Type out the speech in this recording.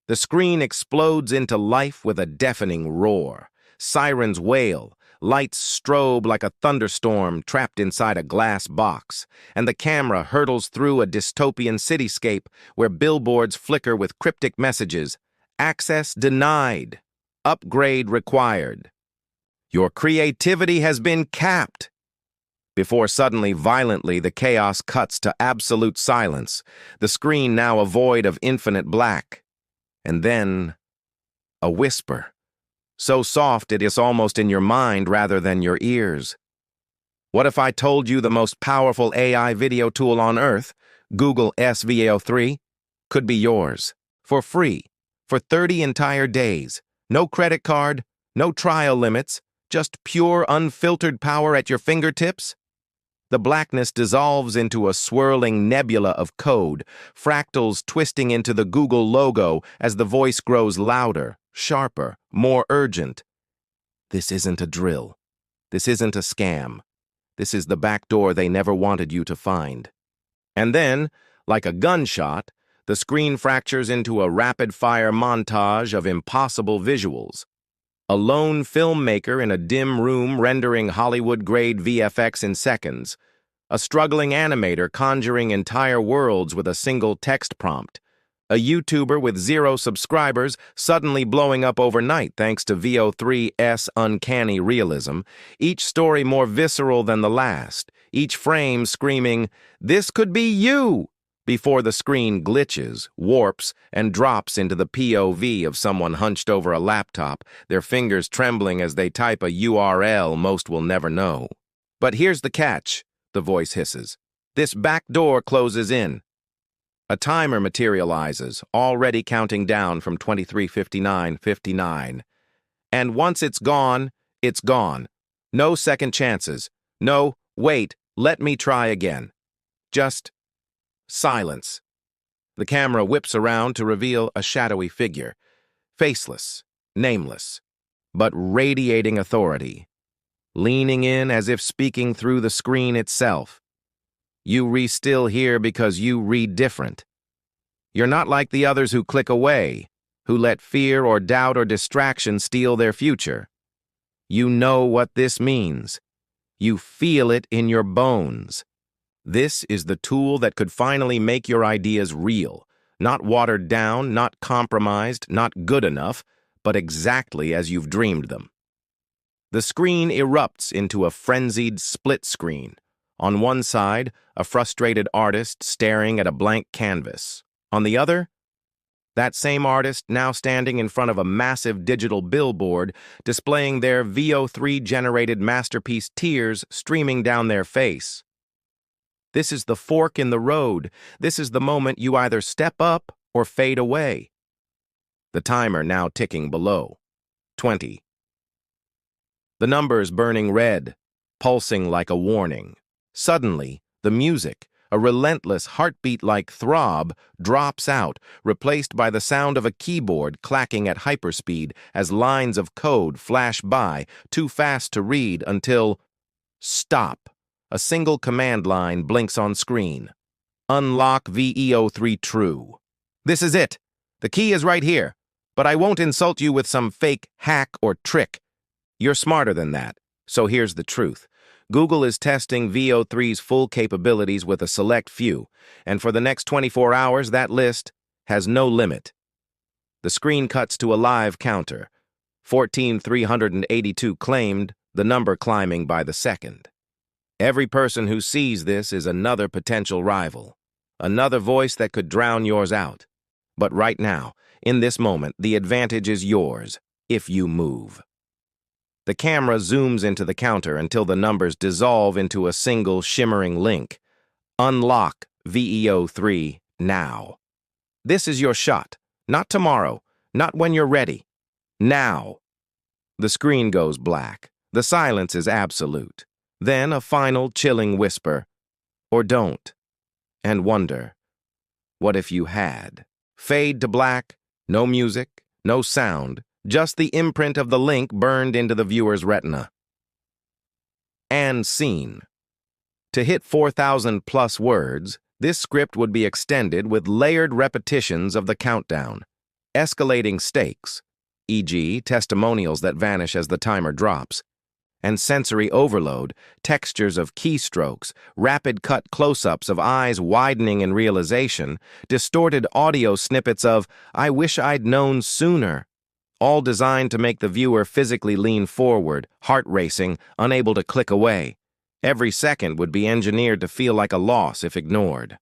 The screen explodes into life with a deafening roar. Sirens wail, lights strobe like a thunderstorm trapped inside a glass box, and the camera hurtles through a dystopian cityscape where billboards flicker with cryptic messages. Access denied. Upgrade required. Your creativity has been capped. Before suddenly, violently, the chaos cuts to absolute silence, the screen now a void of infinite black. And then, a whisper, so soft it is almost in your mind rather than your ears. What if I told you the most powerful AI video tool on Earth, Google Veo3, could be yours, for free, for 30 entire days, no credit card, no trial limits, just pure unfiltered power at your fingertips? The blackness dissolves into a swirling nebula of code, fractals twisting into the Google logo as the voice grows louder, sharper, more urgent. This isn't a drill. This isn't a scam. This is the back door they never wanted you to find. And then, like a gunshot, the screen fractures into a rapid-fire montage of impossible visuals. A lone filmmaker in a dim room rendering Hollywood-grade VFX in seconds. A struggling animator conjuring entire worlds with a single text prompt. A YouTuber with 0 subscribers suddenly blowing up overnight thanks to Veo3's uncanny realism. Each story more visceral than the last. Each frame screaming, "This could be you!" before the screen glitches, warps, and drops into the POV of someone hunched over a laptop, their fingers trembling as they type a URL most will never know. But here's the catch, the voice hisses. This back door closes in. A timer materializes, already counting down from 23:59:59. And once it's gone, it's gone. No second chances. No, wait, let me try again. Just silence. The camera whips around to reveal a shadowy figure, faceless, nameless, but radiating authority, leaning in as if speaking through the screen itself. You re-still here because you read different. You're not like the others who click away, who let fear or doubt or distraction steal their future. You know what this means. You feel it in your bones. This is the tool that could finally make your ideas real, not watered down, not compromised, not good enough, but exactly as you've dreamed them. The screen erupts into a frenzied split screen. On one side, a frustrated artist staring at a blank canvas. On the other, that same artist now standing in front of a massive digital billboard displaying their Veo3-generated masterpiece, tears streaming down their face. This is the fork in the road. This is the moment you either step up or fade away. The timer now ticking below. 20. The numbers burning red, pulsing like a warning. Suddenly, the music, a relentless heartbeat-like throb, drops out, replaced by the sound of a keyboard clacking at hyperspeed as lines of code flash by, too fast to read until... Stop. A single command line blinks on screen. Unlock Veo3 True. This is it. The key is right here. But I won't insult you with some fake hack or trick. You're smarter than that. So here's the truth. Google is testing Veo3's full capabilities with a select few, and for the next 24 hours, that list has no limit. The screen cuts to a live counter. 14,382 claimed, the number climbing by the second. Every person who sees this is another potential rival, another voice that could drown yours out. But right now, in this moment, the advantage is yours, if you move. The camera zooms into the counter until the numbers dissolve into a single shimmering link. Unlock Veo3 now. This is your shot. Not tomorrow, not when you're ready. Now. The screen goes black. The silence is absolute. Then a final chilling whisper, or don't, and wonder, what if you had? Fade to black, no music, no sound, just the imprint of the link burned into the viewer's retina. And scene. To hit 4,000 plus words, this script would be extended with layered repetitions of the countdown. escalating stakes, e.g., testimonials that vanish as the timer drops, and sensory overload, textures of keystrokes, rapid cut close-ups of eyes widening in realization, distorted audio snippets of, "I wish I'd known sooner," all designed to make the viewer physically lean forward, heart racing, unable to click away. Every second would be engineered to feel like a loss if ignored.